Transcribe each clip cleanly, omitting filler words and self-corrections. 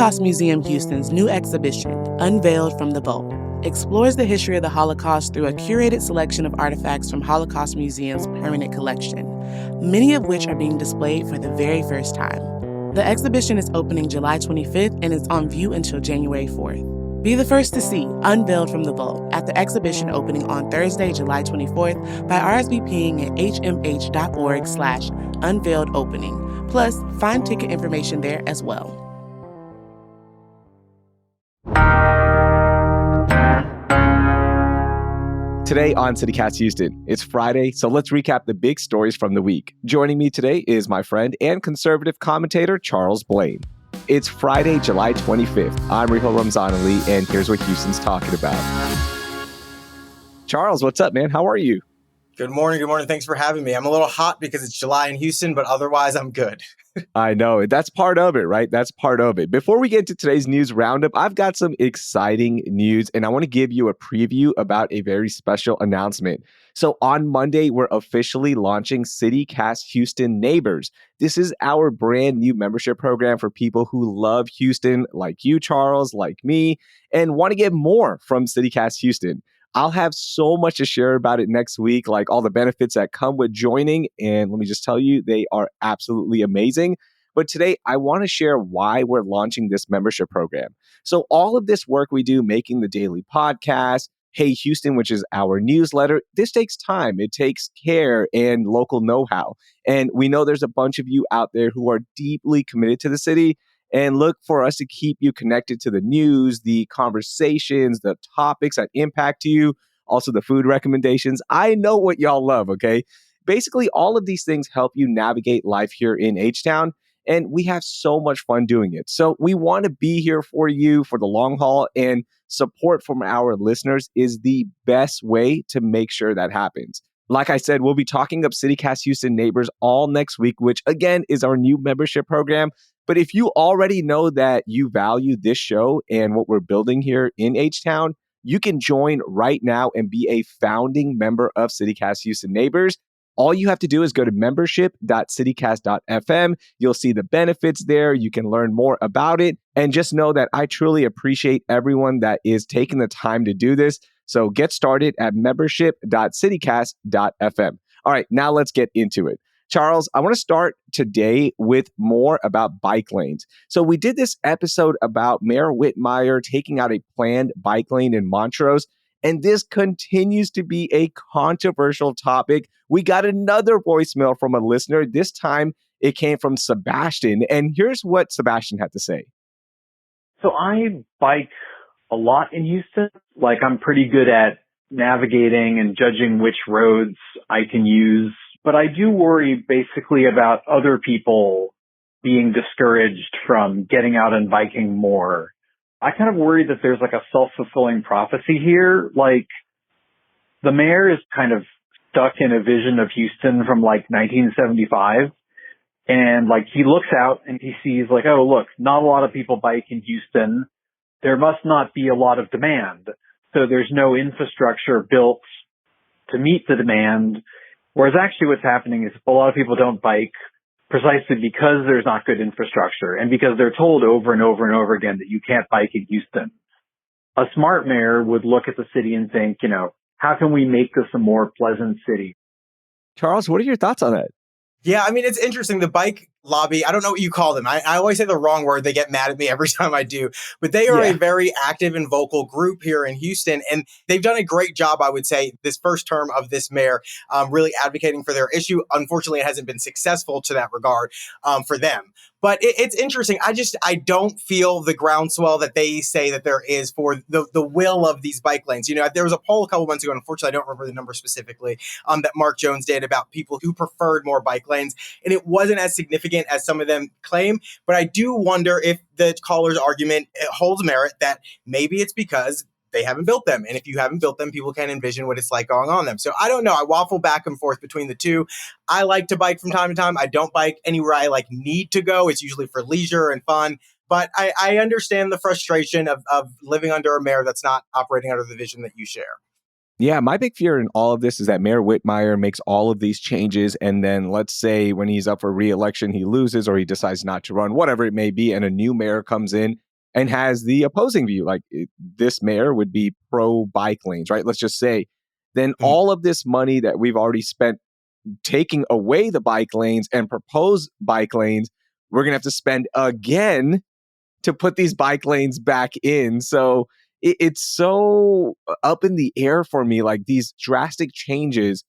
Holocaust Museum Houston's new exhibition, Unveiled from the Vault, explores the history of the Holocaust through a curated selection of artifacts from Holocaust Museum's permanent collection, many of which are being displayed for the very first time. The exhibition is opening July 25th and is on view until January 4th. Be the first to see Unveiled from the Vault at the exhibition opening on Thursday, July 24th by RSVPing at hmh.org/unveiledopening. Plus, find ticket information there as well. Today on CityCast Houston, it's Friday, so let's recap the big stories from the week. Joining me today is my friend and conservative commentator, Charles Blain. It's Friday, July 25th. I'm Raheel Ramzanali, and here's what Houston's talking about. Charles, what's up, man? How are you? Good morning. Good morning. Thanks for having me. I'm a little hot because it's July in Houston, but otherwise I'm good. I know. That's part of it, right? That's part of it. Before we get to today's news roundup, I've got some exciting news, and I want to give you a preview about a very special announcement. So on Monday, we're officially launching CityCast Houston Neighbors. This is our brand new membership program for people who love Houston, like you, Charles, like me, and want to get more from CityCast Houston. I'll have so much to share about it next week, like all the benefits that come with joining. And let me just tell you, they are absolutely amazing. But today, I want to share why we're launching this membership program. So all of this work we do, making the daily podcast, Hey Houston, which is our newsletter, this takes time. It takes care and local know-how. And we know there's a bunch of you out there who are deeply committed to the city and look for us to keep you connected to the news, the conversations, the topics that impact you, also the food recommendations. I know what y'all love, okay? Basically, all of these things help you navigate life here in H-Town, and we have so much fun doing it. So we want to be here for you for the long haul, and support from our listeners is the best way to make sure that happens. Like I said, we'll be talking up CityCast Houston Neighbors all next week, which again is our new membership program. But if you already know that you value this show and what we're building here in H-Town, you can join right now and be a founding member of CityCast Houston Neighbors. All you have to do is go to membership.citycast.fm. You'll see the benefits there. You can learn more about it. And just know that I truly appreciate everyone that is taking the time to do this. So get started at membership.citycast.fm. All right, now let's get into it. Charles, I want to start today with more about bike lanes. So we did this episode about Mayor Whitmire taking out a planned bike lane in Montrose, and this continues to be a controversial topic. We got another voicemail from a listener. This time it came from Sebastian, and here's what Sebastian had to say. So I bike a lot in Houston. Like, I'm pretty good at navigating and judging which roads I can use. But I do worry basically about other people being discouraged from getting out and biking more. I kind of worry that there's like a self-fulfilling prophecy here. Like, the mayor is kind of stuck in a vision of Houston from like 1975. And like, he looks out and he sees like, oh, look, not a lot of people bike in Houston. There must not be a lot of demand. So there's no infrastructure built to meet the demand. Whereas actually what's happening is a lot of people don't bike precisely because there's not good infrastructure and because they're told over and over and over again that you can't bike in Houston. A smart mayor would look at the city and think, you know, how can we make this a more pleasant city? Charles, what are your thoughts on that? Yeah, I mean, it's interesting. The bike lobby, I don't know what you call them. I always say the wrong word. They get mad at me every time I do. But they are a very active and vocal group here in Houston. And they've done a great job, I would say, this first term of this mayor, really advocating for their issue. Unfortunately, it hasn't been successful to that regard for them. But it's interesting. I don't feel the groundswell that they say that there is for the will of these bike lanes. You know, there was a poll a couple months ago, and unfortunately, I don't remember the number specifically, that Mark Jones did about people who preferred more bike lanes. And it wasn't as significant as some of them claim. But I do wonder if the caller's argument holds merit that maybe it's because they haven't built them. And if you haven't built them, people can't envision what it's like going on them. So I don't know. I waffle back and forth between the two. I like to bike from time to time. I don't bike anywhere I like need to go. It's usually for leisure and fun. But I understand the frustration of living under a mayor that's not operating under the vision that you share. Yeah, my big fear in all of this is that Mayor Whitmire makes all of these changes, and then let's say when he's up for re-election, he loses or he decides not to run, whatever it may be, and a new mayor comes in and has the opposing view, like this mayor would be pro bike lanes, right? Let's just say, then all of this money that we've already spent taking away the bike lanes and propose bike lanes, we're going to have to spend again to put these bike lanes back in. So it's so up in the air for me, like these drastic changes,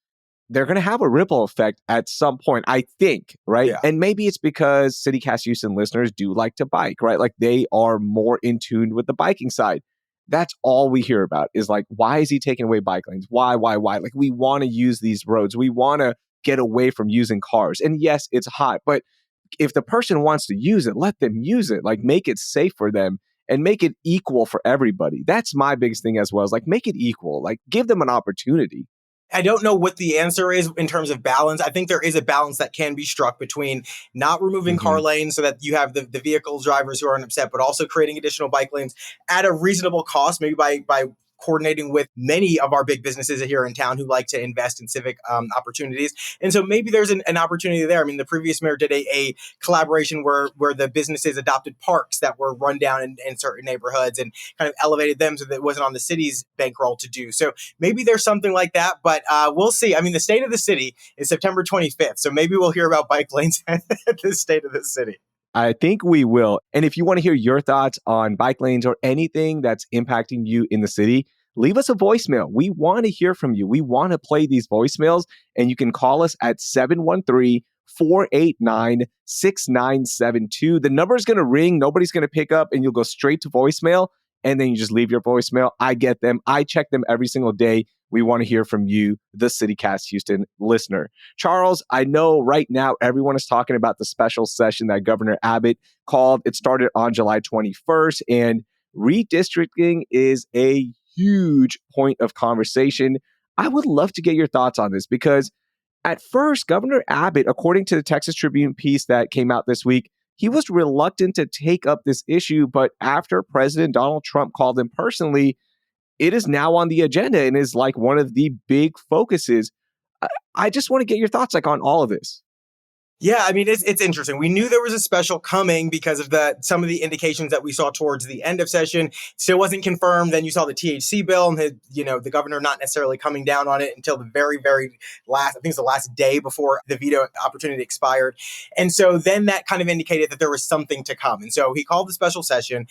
they're going to have a ripple effect at some point, I think, right? Yeah. And maybe it's because CityCast Houston listeners do like to bike, right? Like they are more in tune with the biking side. That's all we hear about is like, why is he taking away bike lanes? Why? Like we want to use these roads. We want to get away from using cars. And yes, it's hot, but if the person wants to use it, let them use it. Like make it safe for them and make it equal for everybody. That's my biggest thing as well, is like make it equal, like give them an opportunity. I don't know what the answer is in terms of balance. I think there is a balance that can be struck between not removing car lanes so that you have the vehicle drivers who aren't upset, but also creating additional bike lanes at a reasonable cost, maybe by coordinating with many of our big businesses here in town who like to invest in civic opportunities. And so maybe there's an opportunity there. I mean, the previous mayor did a collaboration where the businesses adopted parks that were run down in certain neighborhoods and kind of elevated them so that it wasn't on the city's bankroll to do. So maybe there's something like that, but we'll see. I mean, the state of the city is September 25th. So maybe we'll hear about bike lanes at the state of the city. I think we will. And if you want to hear your thoughts on bike lanes or anything that's impacting you in the city, leave us a voicemail. We want to hear from you. We want to play these voicemails, and you can call us at 713-489-6972. The number is going to ring. Nobody's going to pick up, and you'll go straight to voicemail, and then you just leave your voicemail. I get them. I check them every single day. We want to hear from you, the CityCast Houston listener. Charles, I know right now everyone is talking about the special session that Governor Abbott called. It started on July 21st, and redistricting is a huge point of conversation. I would love to get your thoughts on this because at first, Governor Abbott, according to the Texas Tribune piece that came out this week, he was reluctant to take up this issue. But after President Donald Trump called him personally, it is now on the agenda and is like one of the big focuses. I just want to get your thoughts like on all of this. Yeah, I mean, it's interesting. We knew there was a special coming because of some of the indications that we saw towards the end of session. Still wasn't confirmed. Then you saw the THC bill and the governor not necessarily coming down on it until the very, very last, I think it's the last day before the veto opportunity expired. And so then that kind of indicated that there was something to come. And so he called the special session,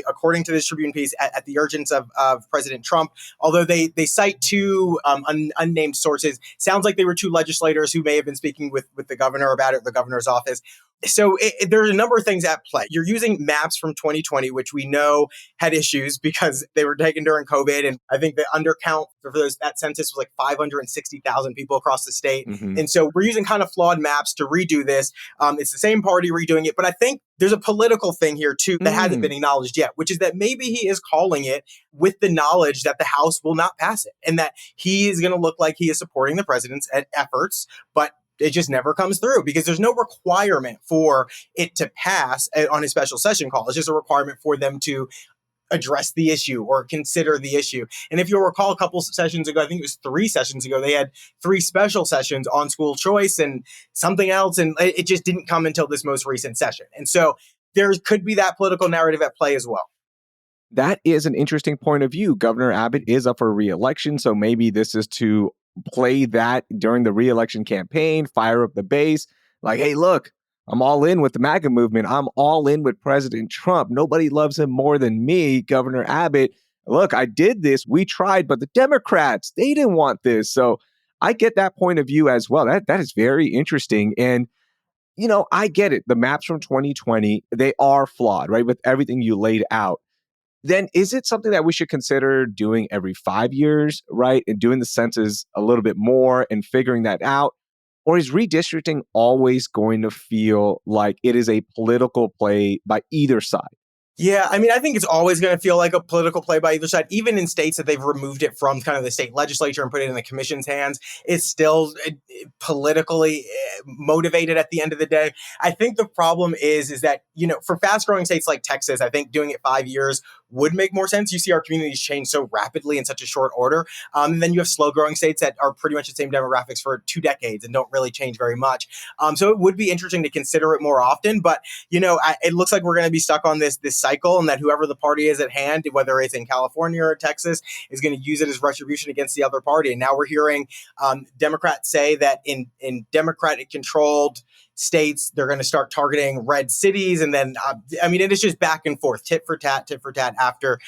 according to this Tribune piece, at the urgence of President Trump, although they cite two unnamed sources. Sounds like they were two legislators who may have been speaking with the governor about it, the governor's office. So there's a number of things at play. You're using maps from 2020, which we know had issues because they were taken during COVID. And I think the undercount for that census was like 560,000 people across the state. And so we're using kind of flawed maps to redo this. It's the same party redoing it. But I think there's a political thing here, too, that hasn't been acknowledged yet, which is that maybe he is calling it with the knowledge that the House will not pass it and that he is going to look like he is supporting the president's efforts, but it just never comes through because there's no requirement for it to pass on a special session call. It's just a requirement for them to address the issue or consider the issue. And if you'll recall a couple sessions ago, I think it was 3 sessions ago, they had 3 special sessions on school choice and something else. And it just didn't come until this most recent session. And so there could be that political narrative at play as well. That is an interesting point of view. Governor Abbott is up for re-election, so maybe this is to play that during the re-election campaign, fire up the base. Like, hey, look, I'm all in with the MAGA movement. I'm all in with President Trump. Nobody loves him more than me, Governor Abbott. Look, I did this. We tried, but the Democrats, they didn't want this. So I get that point of view as well. That is very interesting. And, I get it. The maps from 2020, they are flawed, right? With everything you laid out. Then is it something that we should consider doing every 5 years, right? And doing the census a little bit more and figuring that out? Or is redistricting always going to feel like it is a political play by either side? Yeah, I mean, I think it's always going to feel like a political play by either side. Even in states that they've removed it from kind of the state legislature and put it in the commission's hands, it's still politically motivated at the end of the day. I think the problem is that, for fast-growing states like Texas, I think doing it 5 years would make more sense. You see our communities change so rapidly in such a short order. And then you have slow-growing states that are pretty much the same demographics for 2 decades and don't really change very much. So it would be interesting to consider it more often. But, it looks like we're going to be stuck on this cycle, and that whoever the party is at hand, whether it's in California or Texas, is going to use it as retribution against the other party. And now we're hearing Democrats say that in Democratic-controlled states, they're going to start targeting red cities. And then, it is just back and forth, tit for tat after.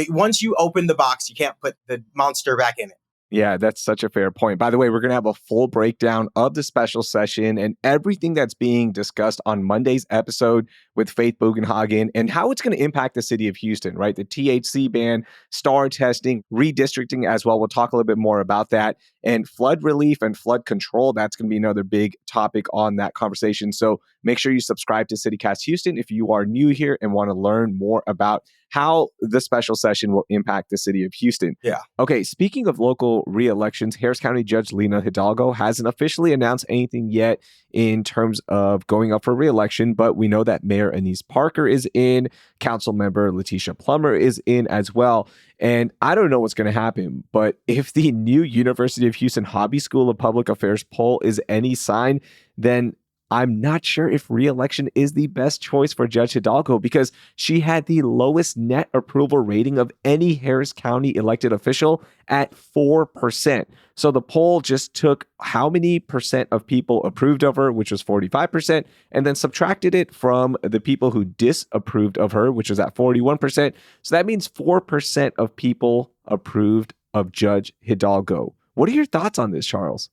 Once you open the box, you can't put the monster back in it. Yeah, that's such a fair point. By the way, we're going to have a full breakdown of the special session and everything that's being discussed on Monday's episode with Faith Bugenhagen and how it's going to impact the city of Houston, right? The THC ban, STAR testing, redistricting as well. We'll talk a little bit more about that. And flood relief and flood control, that's going to be another big topic on that conversation. So make sure you subscribe to CityCast Houston if you are new here and want to learn more about how the special session will impact the city of Houston. Yeah. Okay, speaking of local re-elections, Harris County Judge Lena Hidalgo hasn't officially announced anything yet in terms of going up for re-election, but we know that Mayor Anise Parker is in, Council Member Letitia Plummer is in as well. And I don't know what's going to happen, but if the new University of Houston Hobby School of Public Affairs poll is any sign, then I'm not sure if re-election is the best choice for Judge Hidalgo because she had the lowest net approval rating of any Harris County elected official at 4%. So the poll just took how many percent of people approved of her, which was 45%, and then subtracted it from the people who disapproved of her, which was at 41%. So that means 4% of people approved of Judge Hidalgo. What are your thoughts on this, Charles?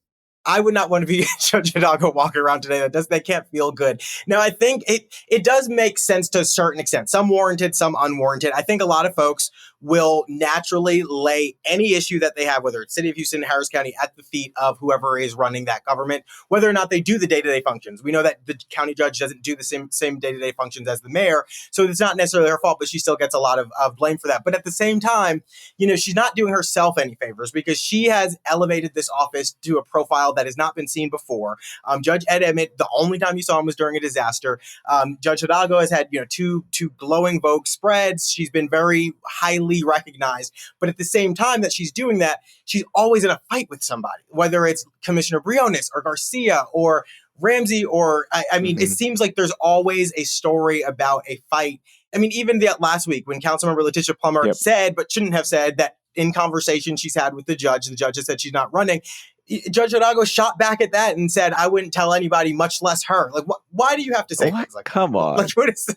I would not want to be Judge Hidalgo walking around today. That can't feel good. Now, I think it does make sense to a certain extent. Some warranted, some unwarranted. I think a lot of folks will naturally lay any issue that they have, whether it's City of Houston, Harris County, at the feet of whoever is running that government, whether or not they do the day-to-day functions. We know that the county judge doesn't do the same day-to-day functions as the mayor, so it's not necessarily her fault, but she still gets a lot of blame for that. But at the same time, she's not doing herself any favors because she has elevated this office to a profile that has not been seen before. Judge Ed Emmett, the only time you saw him was during a disaster. Judge Hidalgo has had two glowing Vogue spreads. She's been very highly recognized. But at the same time that she's doing that, she's always in a fight with somebody, whether it's Commissioner Briones or Garcia or Ramsey or, It seems like there's always a story about a fight. Even last week when Councilmember Letitia Plummer said, but shouldn't have said, that in conversation she's had with the judge has said she's not running. Judge Hidalgo shot back at that and said, I wouldn't tell anybody, much less her. Like, why do you have to say things like Come that? on. Like, what is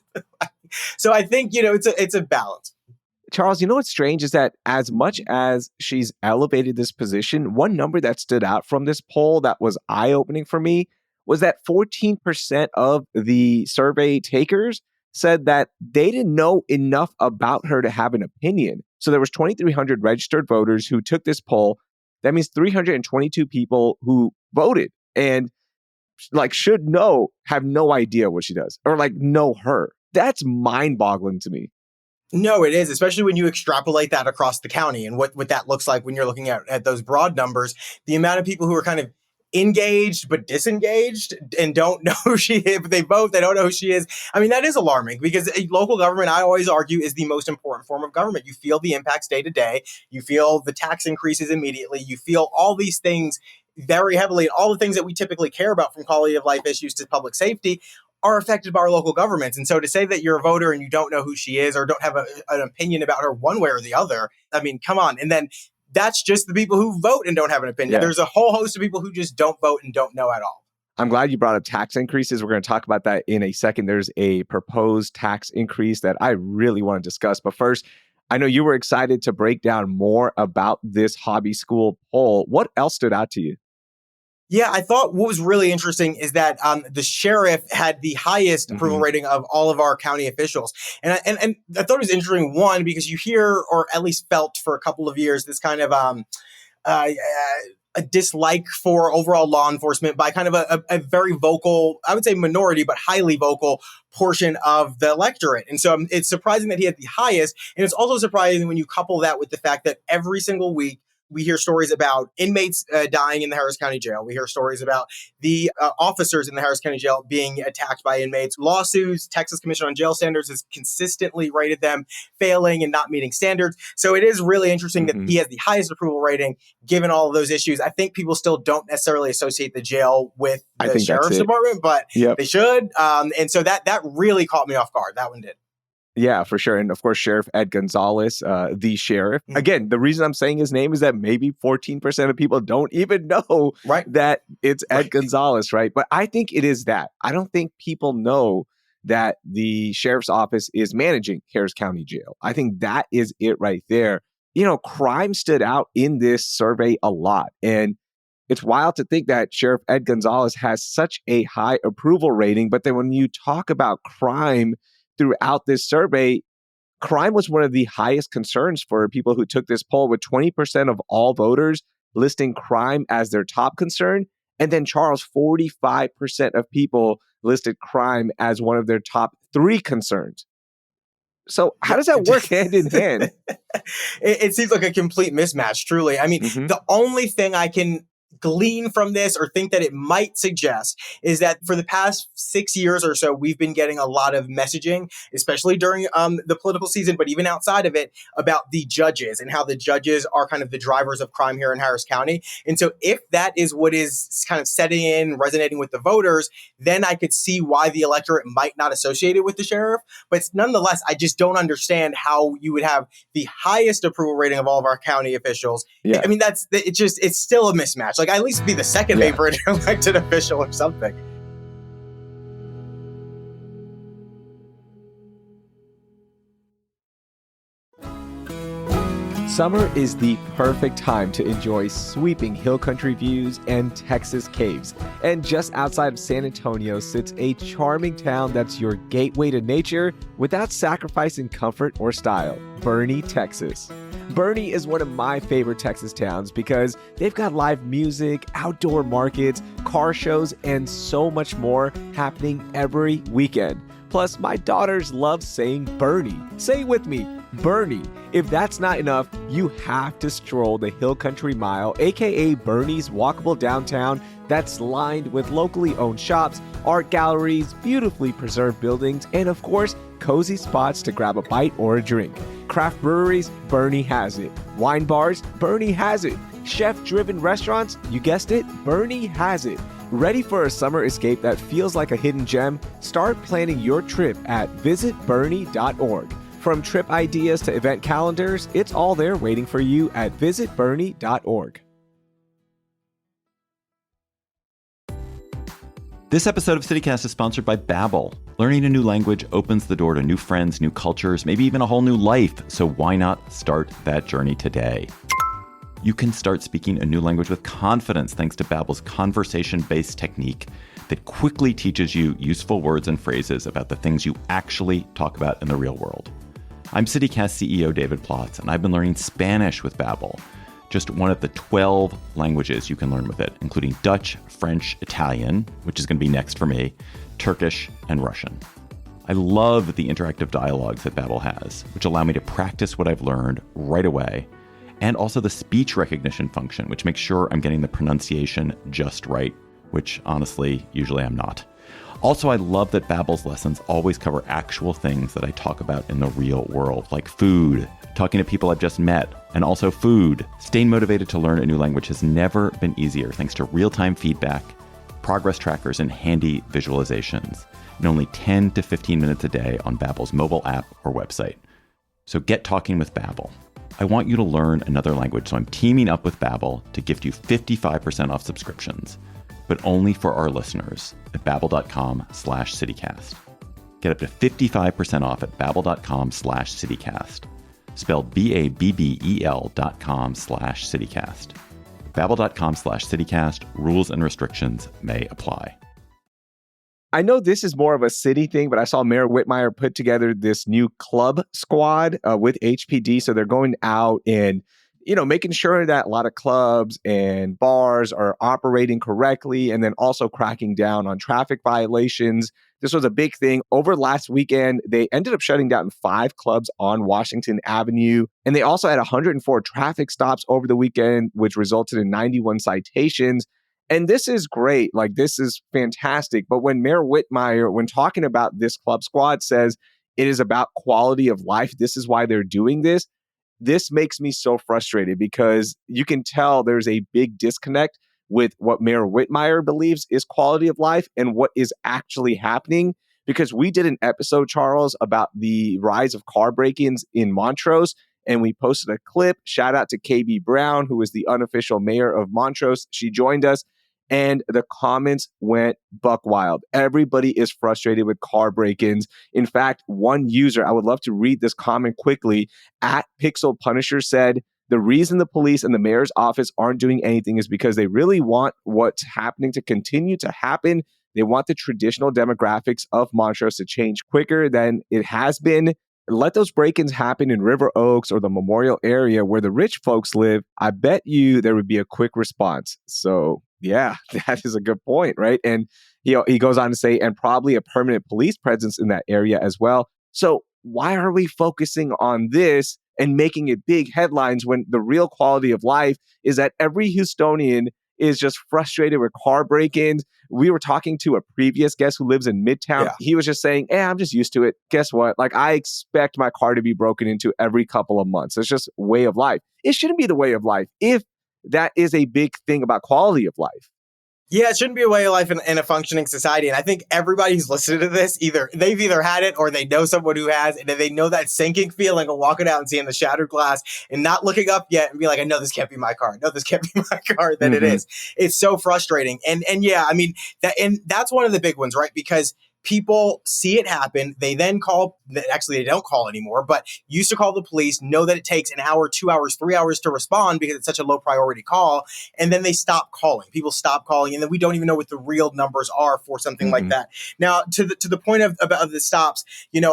So I think, it's a balance. Charles, what's strange is that as much as she's elevated this position, one number that stood out from this poll that was eye-opening for me was that 14% of the survey takers said that they didn't know enough about her to have an opinion. So there was 2,300 registered voters who took this poll. That means 322 people who voted and should have no idea what she does or know her. That's mind-boggling to me. No, it is, especially when you extrapolate that across the county and what that looks like when you're looking at those broad numbers. The amount of people who are kind of engaged but disengaged and don't know who she is, but they vote, they don't know who she is. That is alarming because local government, I always argue, is the most important form of government. You feel the impacts day to day. You feel the tax increases immediately. You feel all these things very heavily. All the things that we typically care about, from quality of life issues to public safety, are affected by our local governments. And so to say that you're a voter and you don't know who she is or don't have an opinion about her one way or the other, come on. And then that's just the people who vote and don't have an opinion. Yeah. There's a whole host of people who just don't vote and don't know at all. I'm glad you brought up tax increases. We're going to talk about that in a second. There's a proposed tax increase that I really want to discuss. But first, I know you were excited to break down more about this hobby school poll. What else stood out to you? Yeah, I thought what was really interesting is that the sheriff had the highest approval rating of all of our county officials. And I thought it was interesting, one, because you hear, or at least felt for a couple of years, this kind of a dislike for overall law enforcement by kind of a very vocal, I would say minority, but highly vocal portion of the electorate. And so it's surprising that he had the highest. And it's also surprising when you couple that with the fact that every single week, we hear stories about inmates dying in the Harris County Jail. We hear stories about the officers in the Harris County Jail being attacked by inmates. Lawsuits, Texas Commission on Jail Standards has consistently rated them failing and not meeting standards. So it is really interesting that he has the highest approval rating given all of those issues. I think people still don't necessarily associate the jail with the sheriff's department, but they should. And so that really caught me off guard. That one did. Yeah, for sure. And of course, Sheriff Ed Gonzalez, the sheriff. Mhm. Again, the reason I'm saying his name is that maybe 14% of people don't even know Right. that it's Ed Right. Gonzalez, right? But I think it is that. I don't think people know that the sheriff's office is managing Harris County Jail. I think that is it right there. Crime stood out in this survey a lot. And it's wild to think that Sheriff Ed Gonzalez has such a high approval rating. But then when you talk about crime throughout this survey, crime was one of the highest concerns for people who took this poll, with 20% of all voters listing crime as their top concern. And then, Charles, 45% of people listed crime as one of their top 3 concerns. So how does that work hand in hand? It seems like a complete mismatch, truly. I mean, the only thing I can glean from this or think that it might suggest is that for the past 6 years or so, we've been getting a lot of messaging, especially during the political season, but even outside of it, about the judges and how the judges are kind of the drivers of crime here in Harris County. And so if that is what is kind of setting in, resonating with the voters, then I could see why the electorate might not associate it with the sheriff. But nonetheless, I just don't understand how you would have the highest approval rating of all of our county officials. Yeah. I mean, it's still a mismatch. Like, at least be the second favorite elected official or something. Summer is the perfect time to enjoy sweeping hill country views and Texas caves. And just outside of San Antonio sits a charming town that's your gateway to nature without sacrificing comfort or style, Boerne, Texas. Boerne is one of my favorite Texas towns because they've got live music, outdoor markets, car shows, and so much more happening every weekend. Plus, my daughters love saying Boerne. Say it with me, Boerne. If that's not enough, you have to stroll the Hill Country Mile, aka Boerne's walkable downtown that's lined with locally owned shops, art galleries, beautifully preserved buildings, and of course, cozy spots to grab a bite or a drink. Craft breweries, Boerne has it. Wine bars, Boerne has it. Chef-driven restaurants, you guessed it, Boerne has it. Ready for a summer escape that feels like a hidden gem? Start planning your trip at visitboerne.org. From trip ideas to event calendars, it's all there waiting for you at visitboerne.org. This episode of CityCast is sponsored by Babbel. Learning a new language opens the door to new friends, new cultures, maybe even a whole new life. So why not start that journey today? You can start speaking a new language with confidence thanks to Babbel's conversation-based technique that quickly teaches you useful words and phrases about the things you actually talk about in the real world. I'm CityCast CEO David Plotz, and I've been learning Spanish with Babbel, just one of the 12 languages you can learn with it, including Dutch, French, Italian, which is going to be next for me, Turkish, and Russian. I love the interactive dialogues that Babbel has, which allow me to practice what I've learned right away, and also the speech recognition function, which makes sure I'm getting the pronunciation just right, which honestly, usually I'm not. Also, I love that Babbel's lessons always cover actual things that I talk about in the real world, like food, talking to people I've just met, and also food. Staying motivated to learn a new language has never been easier thanks to real-time feedback, progress trackers, and handy visualizations, in only 10 to 15 minutes a day on Babbel's mobile app or website. So get talking with Babbel. I want you to learn another language, so I'm teaming up with Babbel to gift you 55% off subscriptions, but only for our listeners at babbel.com/citycast. Get up to 55% off at babbel.com/citycast. Spelled BABBEL.com/citycast. Babbel.com/citycast. Rules and restrictions may apply. I know this is more of a city thing, but I saw Mayor Whitmire put together this new club squad with HPD. So they're going out and, making sure that a lot of clubs and bars are operating correctly, and then also cracking down on traffic violations. This was a big thing. Over last weekend, they ended up shutting down 5 clubs on Washington Avenue. And they also had 104 traffic stops over the weekend, which resulted in 91 citations. And this is great. Like, this is fantastic. But when Mayor Whitmire, when talking about this club squad, says it is about quality of life, this is why they're doing this. This makes me so frustrated because you can tell there's a big disconnect with what Mayor Whitmire believes is quality of life and what is actually happening. because we did an episode, Charles, about the rise of car break-ins in Montrose, and we posted a clip. Shout out to KB Brown, who is the unofficial mayor of Montrose. She joined us, and the comments went buck wild. Everybody is frustrated with car break-ins. In fact, one user, I would love to read this comment quickly, at Pixel Punisher said, the reason the police and the mayor's office aren't doing anything is because they really want what's happening to continue to happen. They want the traditional demographics of Montrose to change quicker than it has been. Let those break-ins happen in River Oaks or the Memorial area where the rich folks live. I bet you there would be a quick response. So yeah, that is a good point, right? And he goes on to say, and probably a permanent police presence in that area as well. So why are we focusing on this and making it big headlines when the real quality of life is that every Houstonian is just frustrated with car break-ins? We were talking to a previous guest who lives in Midtown. Yeah. He was just saying, I'm just used to it. Guess what? Like, I expect my car to be broken into every couple of months. It's just way of life. It shouldn't be the way of life if that is a big thing about quality of life. Yeah, it shouldn't be a way of life in a functioning society. And I think everybody who's listening to this, they've either had it or they know someone who has, and they know that sinking feeling of walking out and seeing the shattered glass and not looking up yet and be like, I know this can't be my car. No, this can't be my car. Then it is. It's so frustrating. And yeah, I mean, that's one of the big ones, right? Because people see it happen. They then call, actually, they don't call anymore, but used to call the police, know that it takes an hour, 2 hours, 3 hours to respond because it's such a low priority call. And then they stop calling. People stop calling. And then we don't even know what the real numbers are for something like that. Now, to the point of the stops,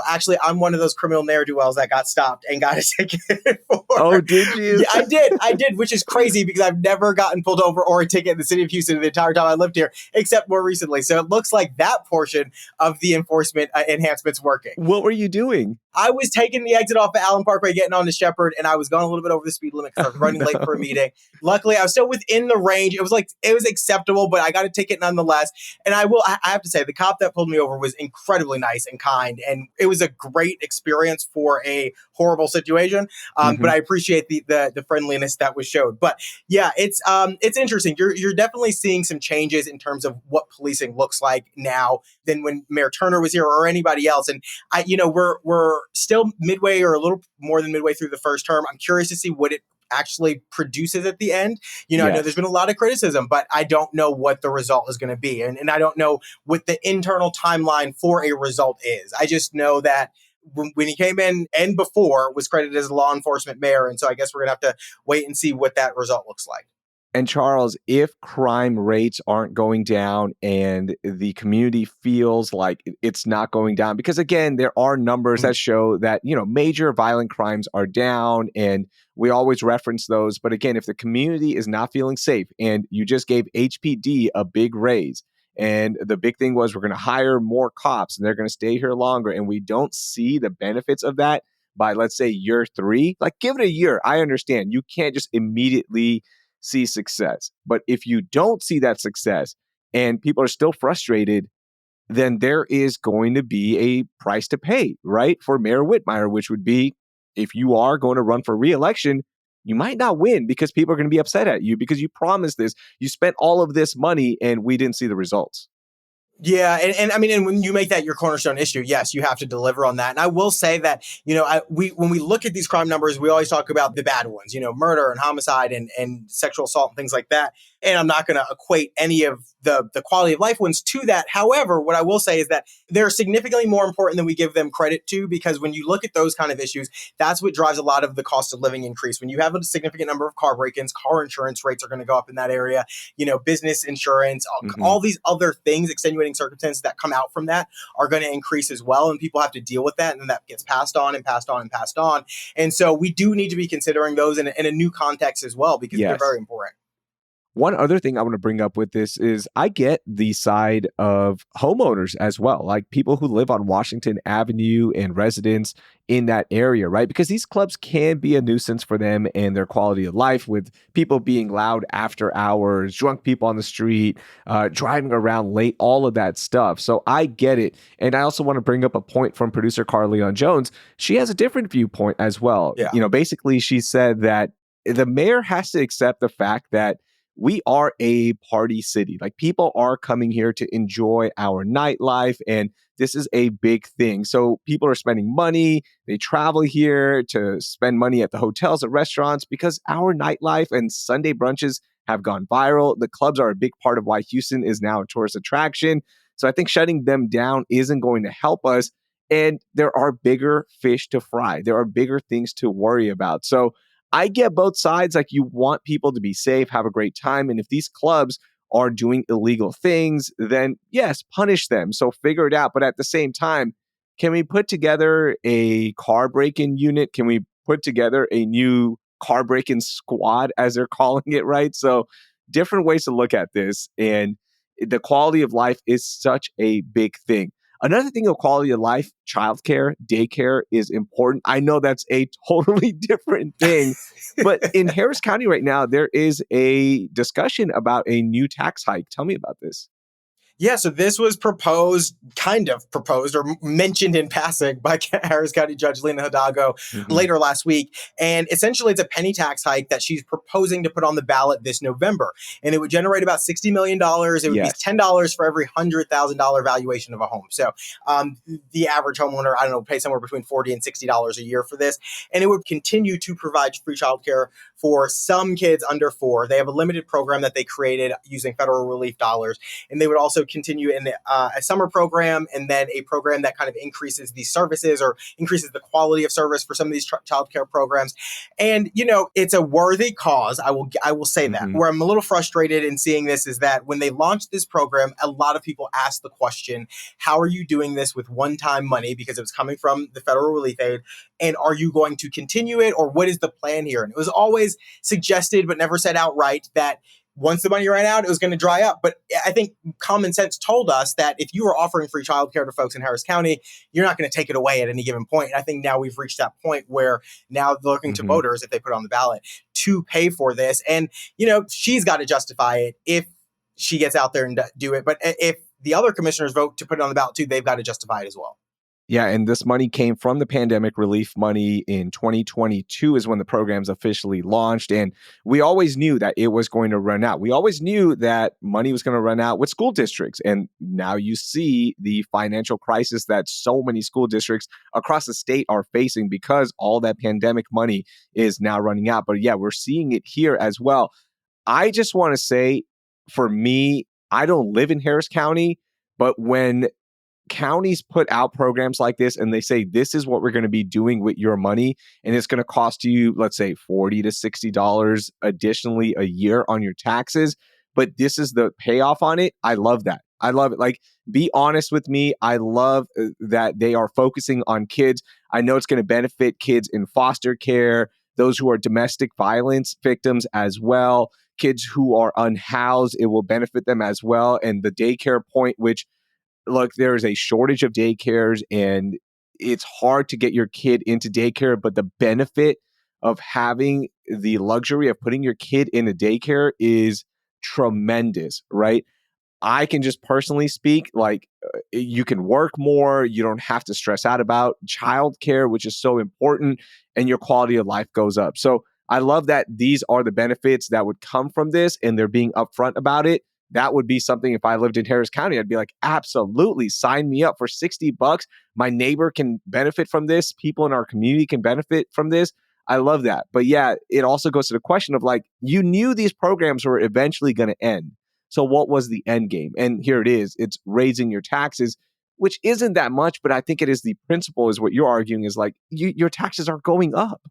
actually, I'm one of those criminal ne'er-do-wells that got stopped and got a ticket for. Oh, did you? Yeah, I did, which is crazy because I've never gotten pulled over or a ticket in the city of Houston the entire time I lived here, except more recently. So it looks like that portion of the enforcement enhancements working. What were you doing? I was taking the exit off of Allen Parkway, getting on to Shepherd, and I was going a little bit over the speed limit because I was running late for a meeting. Luckily, I was still within the range. It was acceptable, but I got a ticket nonetheless. And I have to say, the cop that pulled me over was incredibly nice and kind, and it was a great experience for a horrible situation. But I appreciate the friendliness that was showed. But yeah, it's interesting. You're definitely seeing some changes in terms of what policing looks like now than when Mayor Turner was here or anybody else. And we're still midway or a little more than midway through the first term. I'm curious to see what it actually produces at the end. I know there's been a lot of criticism, but I don't know what the result is going to be. And I don't know what the internal timeline for a result is. I just know that when he came in and before was credited as a law enforcement mayor. And so I guess we're going to have to wait and see what that result looks like. And Charles, if crime rates aren't going down and the community feels like it's not going down, because again, there are numbers that show that, major violent crimes are down, and we always reference those. But again, if the community is not feeling safe, and you just gave HPD a big raise, and the big thing was we're going to hire more cops and they're going to stay here longer, and we don't see the benefits of that by, let's say, year 3, like give it a year. I understand you can't just immediately see success. But if you don't see that success and people are still frustrated, then there is going to be a price to pay, right? For Mayor Whitmire, which would be, if you are going to run for re-election, you might not win because people are going to be upset at you because you promised this, you spent all of this money and we didn't see the results. Yeah. And I mean, and when you make that your cornerstone issue, yes, you have to deliver on that. And I will say that, when we look at these crime numbers, we always talk about the bad ones, murder and homicide and sexual assault and things like that. And I'm not going to equate any of the quality of life ones to that. However, what I will say is that they're significantly more important than we give them credit to, because when you look at those kind of issues, that's what drives a lot of the cost of living increase. When you have a significant number of car break-ins, car insurance rates are going to go up in that area, business insurance, all these other things, extenuating circumstances that come out from that are going to increase as well. And people have to deal with that. And then that gets passed on and passed on and passed on. And so we do need to be considering those in a new context as well, because they're very important. One other thing I want to bring up with this is I get the side of homeowners as well, like people who live on Washington Avenue and residents in that area, right? Because these clubs can be a nuisance for them and their quality of life, with people being loud after hours, drunk people on the street, driving around late, all of that stuff. So I get it. And I also want to bring up a point from producer Carleon Jones. She has a different viewpoint as well. Yeah. Basically she said that the mayor has to accept the fact that we are a party city. Like, people are coming here to enjoy our nightlife, and this is a big thing. So people are spending money. They travel here to spend money at the hotels and restaurants because our nightlife and Sunday brunches have gone viral. The clubs are a big part of why Houston is now a tourist attraction. So I think shutting them down isn't going to help us. And there are bigger fish to fry. There are bigger things to worry about. So I get both sides. Like, you want people to be safe, have a great time. And if these clubs are doing illegal things, then yes, punish them. So figure it out. But at the same time, can we put together a car break-in unit? Can we put together a new car break-in squad, as they're calling it, right? So different ways to look at this. And the quality of life is such a big thing. Another thing of quality of life, childcare, daycare is important. I know that's a totally different thing, but in Harris County right now, there is a discussion about a new tax hike. Tell me about this. Yeah, so this was kind of proposed or mentioned in passing by Harris County Judge Lena Hidalgo later last week. And essentially, it's a penny tax hike that she's proposing to put on the ballot this November. And it would generate about $60 million. It would be $10 for every $100,000 valuation of a home. So the average homeowner, I don't know, pay somewhere between $40 and $60 a year for this. And it would continue to provide free childcare for some kids under 4. They have a limited program that they created using federal relief dollars. And they would also continue in a summer program, and then a program that kind of increases the services or increases the quality of service for some of these childcare programs. And, you know, it's a worthy cause. I will say that. Where I'm a little frustrated in seeing this is that when they launched this program, a lot of people asked the question, how are you doing this with one-time money? Because it was coming from the federal relief aid. And are you going to continue it, or what is the plan here? And it was always suggested, but never said outright, that once the money ran out, it was going to dry up. But I think common sense told us that if you were offering free childcare to folks in Harris County, you're not going to take it away at any given point. And I think now we've reached that point where now they're looking to voters, if they put it on the ballot, to pay for this. And, you know, she's got to justify it if she gets out there and do it. But if the other commissioners vote to put it on the ballot too, they've got to justify it as well. Yeah, and this money came from the pandemic relief money in 2022 is when the program's officially launched. And we always knew that it was going to run out. We always knew that money was going to run out with school districts. And now you see the financial crisis that so many school districts across the state are facing because all that pandemic money is now running out. But yeah, we're seeing it here as well. I just want to say, for me, I don't live in Harris County, but when counties put out programs like this and they say, this is what we're going to be doing with your money, and it's going to cost you, let's say, $40 to $60 additionally a year on your taxes, but this is the payoff on it. I love that. I love it. Like, be honest with me. I love that they are focusing on kids. I know it's going to benefit kids in foster care, those who are domestic violence victims as well, kids who are unhoused. It will benefit them as well. And the daycare point, which, look, there is a shortage of daycares and it's hard to get your kid into daycare, but the benefit of having the luxury of putting your kid in a daycare is tremendous, right? I can just personally speak, like, you can work more, you don't have to stress out about childcare, which is so important, and your quality of life goes up. So I love that these are the benefits that would come from this and they're being upfront about it. That would be something, if I lived in Harris County, I'd be like, absolutely, sign me up for $60. My neighbor can benefit from this. People in our community can benefit from this. I love that. But yeah, it also goes to the question of, like, you knew these programs were eventually going to end. So what was the end game? And here it is. It's raising your taxes, which isn't that much, but I think it is the principle is what you're arguing is, like, your taxes are going up.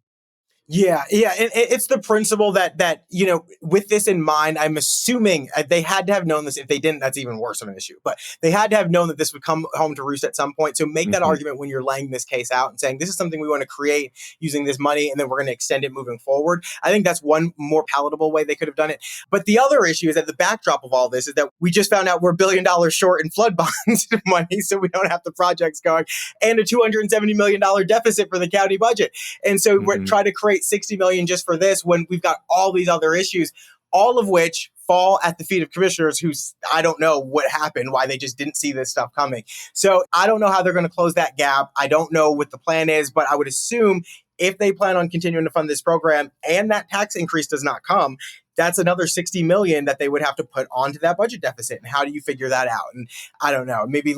Yeah. And it's the principle that, you know, with this in mind, I'm assuming they had to have known this. If they didn't, that's even worse of an issue. But they had to have known that this would come home to roost at some point. So make that argument when you're laying this case out and saying, this is something we want to create using this money, and then we're going to extend it moving forward. I think that's one more palatable way they could have done it. But the other issue is that the backdrop of all this is that we just found out we're $1 billion short in flood bonds money, so we don't have the projects going, and a $270 million deficit for the county budget. And so we're trying to create $60 million just for this when we've got all these other issues, all of which fall at the feet of commissioners who, I don't know what happened, why they just didn't see this stuff coming. So I don't know how they're going to close that gap. I don't know what the plan is, but I would assume if they plan on continuing to fund this program and that tax increase does not come, that's another 60 million that they would have to put onto that budget deficit. And how do you figure that out? And I don't know. Maybe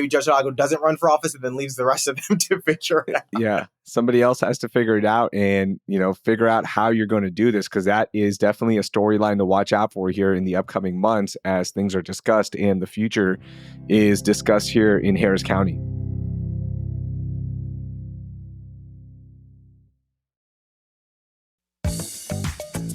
Judge Hidalgo doesn't run for office and then leaves the rest of them to figure it out. Yeah. Somebody else has to figure it out and, figure out how you're going to do this, because that is definitely a storyline to watch out for here in the upcoming months as things are discussed and the future is discussed here in Harris County.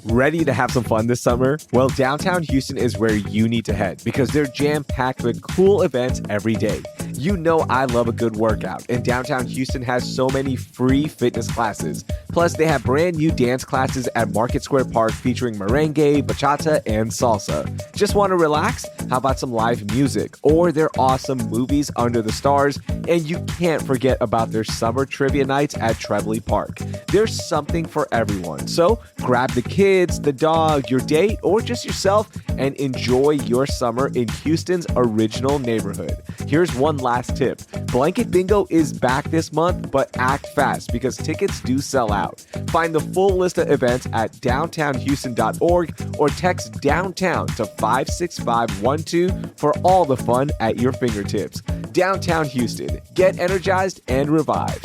Ready to have some fun this summer? Well, downtown Houston is where you need to head because they're jam-packed with cool events every day. You know I love a good workout, and downtown Houston has so many free fitness classes. Plus, they have brand new dance classes at Market Square Park featuring merengue, bachata, and salsa. Just want to relax? How about some live music? Or their awesome movies under the stars? And you can't forget about their summer trivia nights at Trebley Park. There's something for everyone. So grab the kids, the dog, your date, or just yourself and enjoy your summer in Houston's original neighborhood. Here's one last tip. Blanket Bingo is back this month, but act fast because tickets do sell out. Find the full list of events at downtownhouston.org or text downtown to 56512 for all the fun at your fingertips. Downtown Houston. Get energized and revived.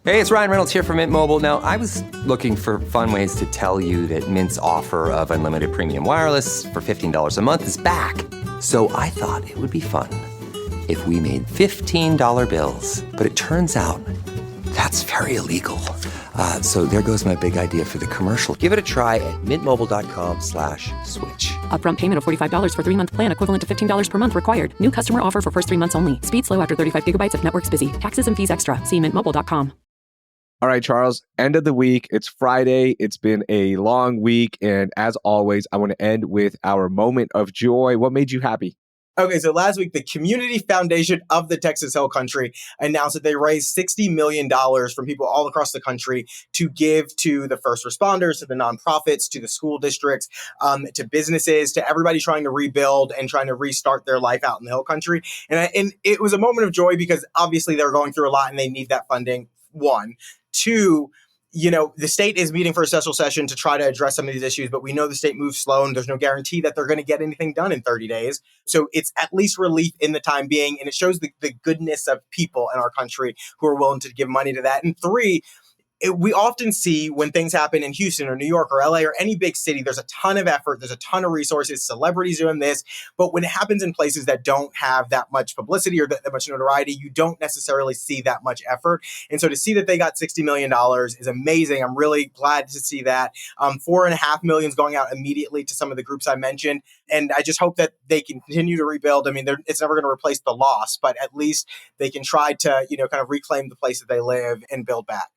Hey, it's Ryan Reynolds here from Mint Mobile. Now, I was looking for fun ways to tell you that Mint's offer of unlimited premium wireless for $15 a month is back. So I thought it would be fun if we made $15 bills. But it turns out that's very illegal. So there goes my big idea for the commercial. Give it a try at mintmobile.com/switch. Upfront payment of $45 for 3-month plan equivalent to $15 per month required. New customer offer for first 3 months only. Speed slow after 35 gigabytes if network's busy. Taxes and fees extra. See mintmobile.com. All right, Charles, end of the week. It's Friday. It's been a long week. And as always, I want to end with our moment of joy. What made you happy? Okay, so last week, the Community Foundation of the Texas Hill Country announced that they raised $60 million from people all across the country to give to the first responders, to the nonprofits, to the school districts, to businesses, to everybody trying to rebuild and trying to restart their life out in the Hill Country. And it was a moment of joy because obviously they're going through a lot and they need that funding, one. Two, the state is meeting for a special session to try to address some of these issues, but we know the state moves slow and there's no guarantee that they're going to get anything done in 30 days. So it's at least relief in the time being. And it shows the goodness of people in our country who are willing to give money to that. And three, we often see when things happen in Houston or New York or LA or any big city, there's a ton of effort, there's a ton of resources, celebrities doing this. But when it happens in places that don't have that much publicity or that much notoriety, you don't necessarily see that much effort. And so to see that they got $60 million is amazing. I'm really glad to see that. $4.5 million is going out immediately to some of the groups I mentioned. And I just hope that they can continue to rebuild. I mean, it's never going to replace the loss, but at least they can try to, kind of reclaim the place that they live and build back.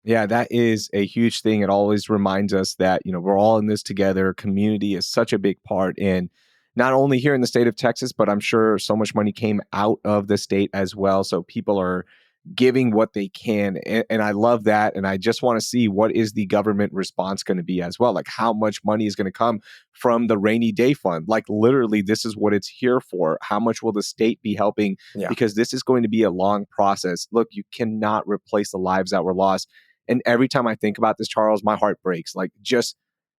Yeah, that is a huge thing. It always reminds us that, we're all in this together. Community is such a big part. And not only here in the state of Texas, but I'm sure so much money came out of the state as well. So people are giving what they can. And I love that. And I just want to see what is the government response going to be as well. Like how much money is going to come from the rainy day fund? Like literally, this is what it's here for. How much will the state be helping? Yeah. Because this is going to be a long process. Look, you cannot replace the lives that were lost. And every time I think about this, Charles, my heart breaks. Like just,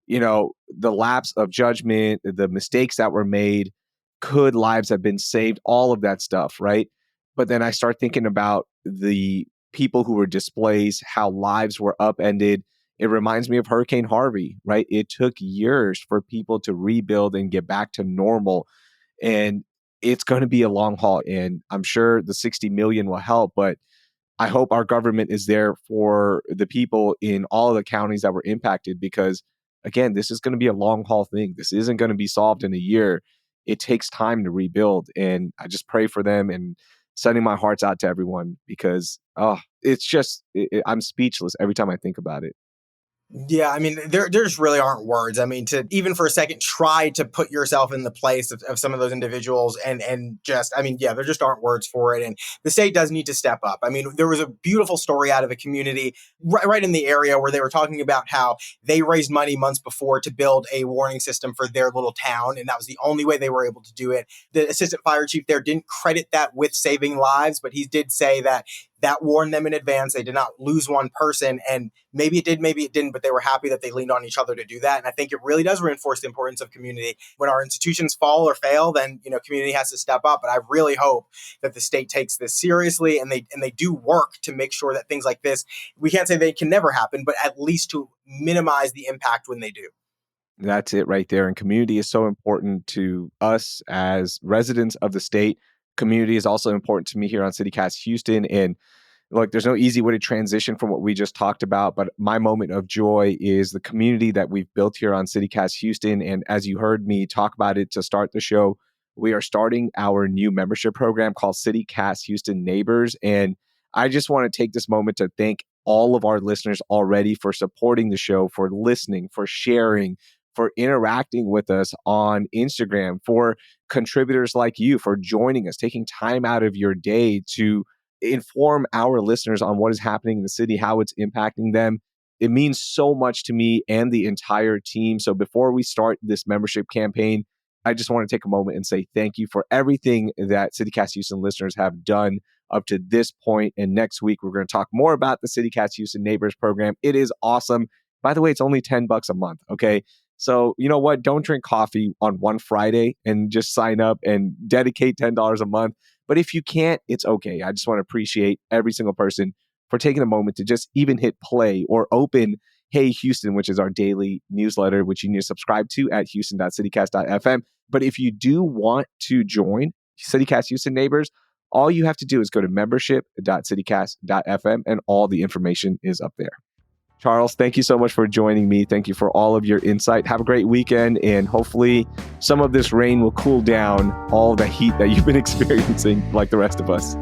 the lapse of judgment, the mistakes that were made, could lives have been saved, all of that stuff, right? But then I start thinking about the people who were displaced, how lives were upended. It reminds me of Hurricane Harvey, right? It took years for people to rebuild and get back to normal. And it's going to be a long haul. And I'm sure the 60 million will help, but I hope our government is there for the people in all of the counties that were impacted because, again, this is going to be a long haul thing. This isn't going to be solved in a year. It takes time to rebuild. And I just pray for them and sending my hearts out to everyone because, it's just, I'm speechless every time I think about it. Yeah, I mean, there just really aren't words. I mean, to even for a second try to put yourself in the place of some of those individuals and just, I mean, yeah, there just aren't words for it. And the state does need to step up. I mean, there was a beautiful story out of a community right in the area where they were talking about how they raised money months before to build a warning system for their little town. And that was the only way they were able to do it. The assistant fire chief there didn't credit that with saving lives, but he did say that that warned them in advance. They did not lose one person, and maybe it did, maybe it didn't, but they were happy that they leaned on each other to do that. And I think it really does reinforce the importance of community. When our institutions fall or fail, then community has to step up. But I really hope that the state takes this seriously, and they do work to make sure that things like this, we can't say they can never happen, but at least to minimize the impact when they do. That's it right there. And community is so important to us as residents of the state. Community is also important to me here on CityCast Houston. And look, there's no easy way to transition from what we just talked about, but my moment of joy is the community that we've built here on CityCast Houston. And as you heard me talk about it to start the show, we are starting our new membership program called CityCast Houston Neighbors. And I just want to take this moment to thank all of our listeners already for supporting the show, for listening, for sharing, for interacting with us on Instagram, for contributors like you, for joining us, taking time out of your day to inform our listeners on what is happening in the city, how it's impacting them. It means so much to me and the entire team. So before we start this membership campaign, I just want to take a moment and say thank you for everything that CityCast Houston listeners have done up to this point. And next week, we're going to talk more about the CityCast Houston Neighbors program. It is awesome. By the way, it's only $10 a month. Okay. So you know what? Don't drink coffee on one Friday and just sign up and dedicate $10 a month. But if you can't, it's okay. I just want to appreciate every single person for taking a moment to just even hit play or open Hey Houston, which is our daily newsletter, which you need to subscribe to at houston.citycast.fm. But if you do want to join CityCast Houston Neighbors, all you have to do is go to membership.citycast.fm and all the information is up there. Charles, thank you so much for joining me. Thank you for all of your insight. Have a great weekend, and hopefully some of this rain will cool down all the heat that you've been experiencing like the rest of us.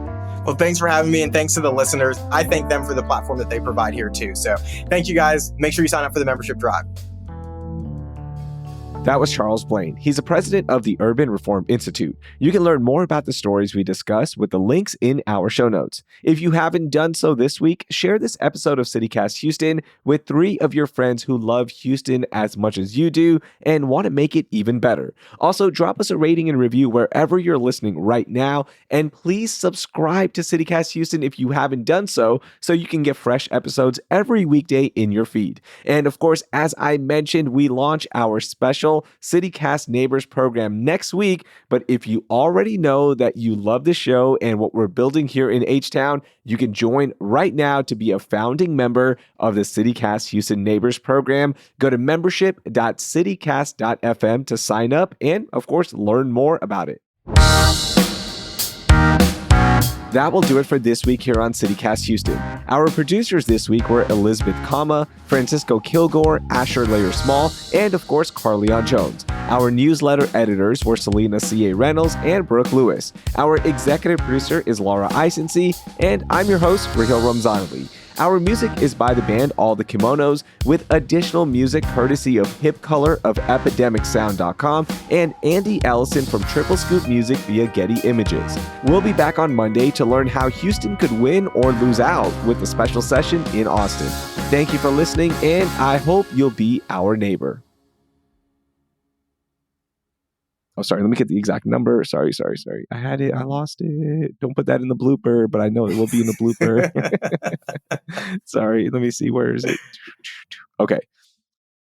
Well, thanks for having me, and thanks to the listeners. I thank them for the platform that they provide here too. So thank you guys. Make sure you sign up for the membership drive. That was Charles Blain. He's the president of the Urban Reform Institute. You can learn more about the stories we discuss with the links in our show notes. If you haven't done so this week, share this episode of CityCast Houston with 3 of your friends who love Houston as much as you do and want to make it even better. Also, drop us a rating and review wherever you're listening right now, and please subscribe to CityCast Houston if you haven't done so you can get fresh episodes every weekday in your feed. And of course, as I mentioned, we launch our special CityCast Neighbors program next week. But if you already know that you love the show and what we're building here in H-Town, you can join right now to be a founding member of the CityCast Houston Neighbors program. Go to membership.citycast.fm to sign up and, of course, learn more about it. That will do it for this week here on CityCast Houston. Our producers this week were Elizabeth Kama, Francisco Kilgore, Asher Layer Small, and of course, Carleon Jones. Our newsletter editors were Selena C.A. Reynolds and Brooke Lewis. Our executive producer is Laura Isensee, and I'm your host, Raheel Ramzanali. Our music is by the band All the Kimonos, with additional music courtesy of Hip Color of EpidemicSound.com and Andy Ellison from Triple Scoop Music via Getty Images. We'll be back on Monday to learn how Houston could win or lose out with a special session in Austin. Thank you for listening, and I hope you'll be our neighbor. Oh, sorry. Let me get the exact number. Sorry. I had it. I lost it. Don't put that in the blooper, but I know it will be in the blooper. Sorry. Let me see. Where is it? Okay.